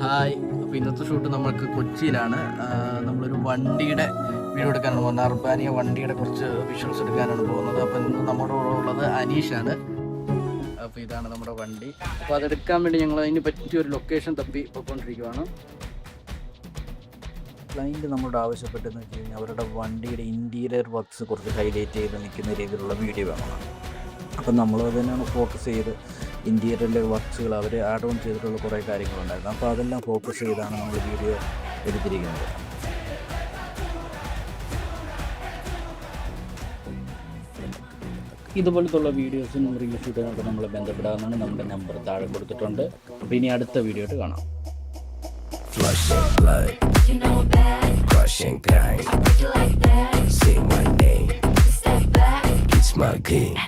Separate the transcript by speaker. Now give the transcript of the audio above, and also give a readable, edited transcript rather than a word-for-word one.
Speaker 1: Hi. അപ്പോൾ ഇന്നത്തെ shoot നമ്മൾക്ക് കൊച്ചിയിലാണ്. നമ്മളൊരു വണ്ടിയുടെ വീഡിയോ എടുക്കാനാണ് പോകുന്നത്. അർബാനിയ വണ്ടിയുടെ കുറച്ച് വിഷ്വൽസ് എടുക്കാനാണ് പോകുന്നത്. അപ്പോൾ ഇന്ന് നമ്മുടെ കൂടെ ഉള്ളത് അനീഷാണ്. അപ്പോൾ ഇതാണ് നമ്മുടെ വണ്ടി. അപ്പോൾ അതെടുക്കാൻ വേണ്ടി ഞങ്ങൾ അതിന് പറ്റിയൊരു ലൊക്കേഷൻ തപ്പി പോയിക്കൊണ്ടിരിക്കുകയാണ്. ക്ലൈൻറ്റ് നമ്മളോട് ആവശ്യപ്പെട്ടെന്ന് വെച്ച് കഴിഞ്ഞാൽ അവരുടെ വണ്ടിയുടെ ഇൻറ്റീരിയർ വർക്ക്സ് കുറച്ച് ഹൈലൈറ്റ് ചെയ്ത് നിൽക്കുന്ന രീതിയിലുള്ള വീഡിയോ വേണം. അപ്പം നമ്മൾ തന്നെയാണ് ഫോക്കസ് ചെയ്ത് ഇൻറ്റീരിയറിലെ വർക്ക്സുകൾ അവർ ആഡ് ഓൺ ചെയ്തിട്ടുള്ള കുറേ കാര്യങ്ങളുണ്ടായിരുന്നു. അപ്പോൾ അതെല്ലാം ഫോക്കസ് ചെയ്താണ് നമ്മൾ വീഡിയോ എടുത്തിരിക്കുന്നത്. ഇതുപോലത്തുള്ള വീഡിയോസും റിവ്യൂ ഷൂട്ടുകളൊക്കെ നമ്മളെ ബന്ധപ്പെടാവുന്നതാണ്. നമ്മുടെ നമ്പർ താഴെ കൊടുത്തിട്ടുണ്ട്. അപ്പോൾ ഇനി അടുത്ത വീഡിയോ ആയിട്ട് കാണാം.
Speaker 2: Flushing blood, you know that, crushing pain, I break it like that, say my name, step back, it's my game.